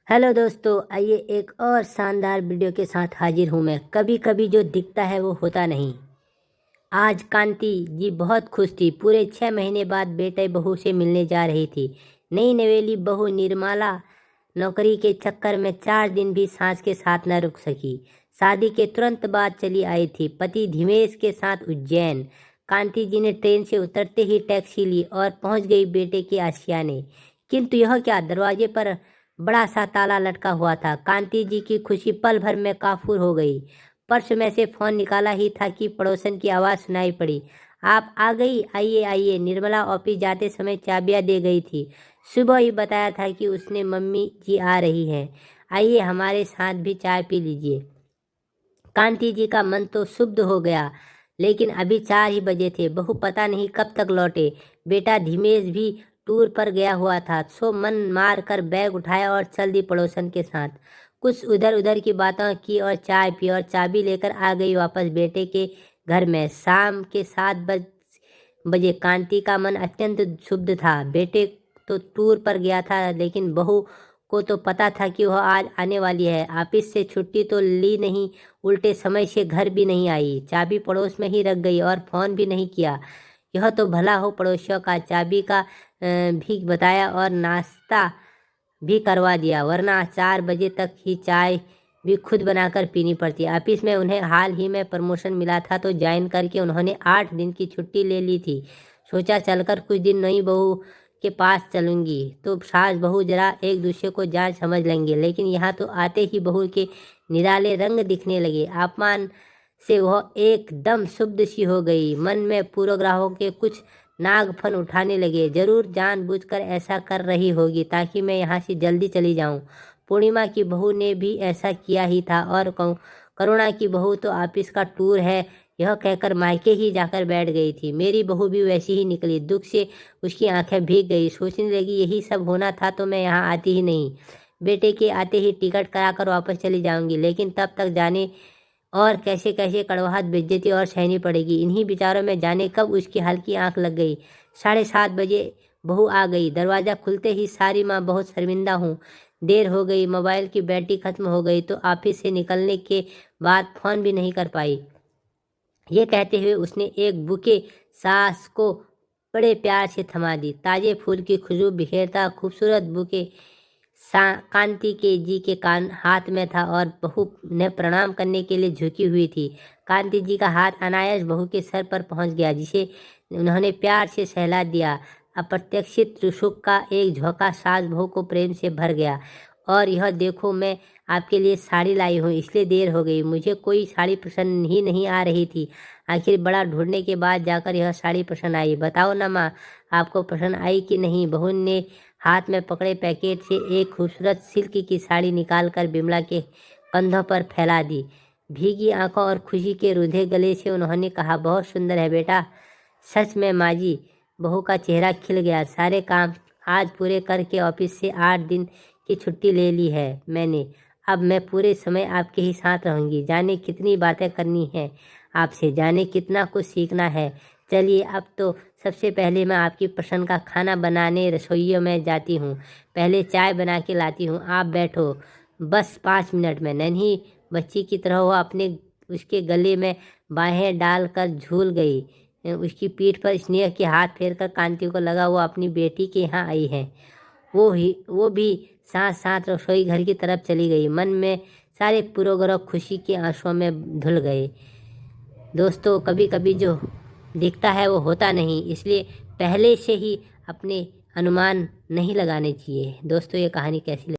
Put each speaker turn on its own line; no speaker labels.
Hello दोस्तों, आइए एक और शानदार वीडियो के साथ हाजिर हूँ मैं। कभी कभी जो दिखता है वो होता नहीं। आज कांति जी बहुत खुश थी। पूरे 6 महीने बाद बेटे बहू से मिलने जा रही थी। नई नवेली बहू निर्मला नौकरी के चक्कर में 4 दिन भी सांस के साथ न रुक सकी। शादी के तुरंत बाद चली आई थी पति धीमेश के साथ उज्जैन। कांति जी ने ट्रेन से उतरते ही टैक्सी ली और पहुंच गई बेटे के आशियाने। किंतु यह क्या, दरवाजे पर बड़ा सा ताला लटका हुआ था। कांति जी की खुशी पल भर में काफूर हो गई। पर्स में से फोन निकाला ही था कि पड़ोसन की आवाज़ सुनाई पड़ी। आप आ गई, आइए आइए। निर्मला ऑफिस जाते समय चाबियां दे गई थी। सुबह ही बताया था कि उसने मम्मी जी आ रही हैं, आइए हमारे साथ भी चाय पी लीजिए। कांति जी का मन तो शुद्ध हो गया, लेकिन अभी 4 ही बजे थे। बहू पता नहीं कब तक लौटे। बेटा धीमेश भी टूर पर गया हुआ था, सो मन मार कर बैग उठाया और चल दी पड़ोसन के साथ। कुछ उधर उधर की बातें की और चाय पी और चाबी लेकर आ गई वापस बेटे के घर में। शाम के 7 बजे कांति का मन अत्यंत शुद्ध था। बेटे तो टूर पर गया था, लेकिन बहू को तो पता था कि वह आज आने वाली है। ऑफिस से छुट्टी तो ली नहीं, उल्टे समय से घर भी नहीं आई। चाबी पड़ोस में ही रख गई और फोन भी नहीं किया। यह तो भला हो पड़ोसियों का, चाबी का भी बताया और नाश्ता भी करवा दिया, वरना 4 बजे तक ही चाय भी खुद बनाकर पीनी पड़ती। ऑफिस में उन्हें हाल ही में प्रमोशन मिला था, तो ज्वाइन करके उन्होंने 8 दिन की छुट्टी ले ली थी। सोचा चलकर कुछ दिन नई बहू के पास चलूंगी तो सास बहू जरा एक दूसरे को जान समझ लेंगे। लेकिन यहाँ तो आते ही बहू के निराले रंग दिखने लगे। अपमान से वह एकदम शुद्ध सी हो गई। मन में पूर्वग्रहों के कुछ नागफन उठाने लगे। जरूर जानबूझकर ऐसा कर रही होगी ताकि मैं यहाँ से जल्दी चली जाऊँ। पूर्णिमा की बहू ने भी ऐसा किया ही था, और करुणा की बहू तो ऑफिस का टूर है यह कहकर मायके ही जाकर बैठ गई थी। मेरी बहू भी वैसी ही निकली। दुख से उसकी आंखें भीग गई। सोचने लगी, यही सब होना था तो मैं यहाँ आती ही नहीं। बेटे के आते ही टिकट कराकर वापस चली जाऊंगी, लेकिन तब तक जाने और कैसे कैसे कड़वाहट, बेइज्जती और सहनी पड़ेगी। इन्हीं विचारों में जाने कब उसकी हल्की आंख लग गई। 7:30 बजे बहू आ गई। दरवाज़ा खुलते ही, सारी माँ बहुत शर्मिंदा हूँ, देर हो गई, मोबाइल की बैटरी खत्म हो गई तो ऑफिस से निकलने के बाद फ़ोन भी नहीं कर पाई। ये कहते हुए उसने एक बुके सास को बड़े प्यार से थमा दी। ताजे फूल की खुशबू बिखेरता खूबसूरत बुके कांति के जी के हाथ में था और बहू ने प्रणाम करने के लिए झुकी हुई थी। कांति जी का हाथ अनायास बहू के सर पर पहुंच गया, जिसे उन्होंने प्यार से सहला दिया। अप्रत्याशित सुख का एक झोंका सास बहू को प्रेम से भर गया। और यह देखो, मैं आपके लिए साड़ी लाई हूँ, इसलिए देर हो गई। मुझे कोई साड़ी पसंद ही नहीं आ रही थी। आखिर बड़ा ढूंढने के बाद जाकर यह साड़ी पसंद आई। बताओ ना माँ, आपको पसंद आई कि नहीं? बहू ने हाथ में पकड़े पैकेट से एक खूबसूरत सिल्क की साड़ी निकालकर बिमला के कंधों पर फैला दी। भीगी आंखों और खुशी के रुंधे गले से उन्होंने कहा, बहुत सुंदर है बेटा। सच में माँ जी। बहू का चेहरा खिल गया। सारे काम आज पूरे करके ऑफिस से 8 दिन की छुट्टी ले ली है मैंने। अब मैं पूरे समय आपके ही साथ रहूंगी। जाने कितनी बातें करनी है आपसे, जाने कितना कुछ सीखना है। चलिए, अब तो सबसे पहले मैं आपकी पसंद का खाना बनाने रसोइयों में जाती हूँ। पहले चाय बना के लाती हूँ, आप बैठो बस 5 मिनट में। नन्ही बच्ची की तरह वो अपने उसके गले में बाहें डालकर झूल गई। उसकी पीठ पर स्नेह के हाथ फेरकर कांति को लगा वो अपनी बेटी के यहाँ आई है। वो भी साथ साथ रसोई घर की तरफ चली गई। मन में सारे पूर्वग्रह खुशी के आंसुओं में धुल गए। दोस्तों, कभी कभी जो दिखता है वो होता नहीं, इसलिए पहले से ही अपने अनुमान नहीं लगाने चाहिए। दोस्तों, ये कहानी कैसी लगी?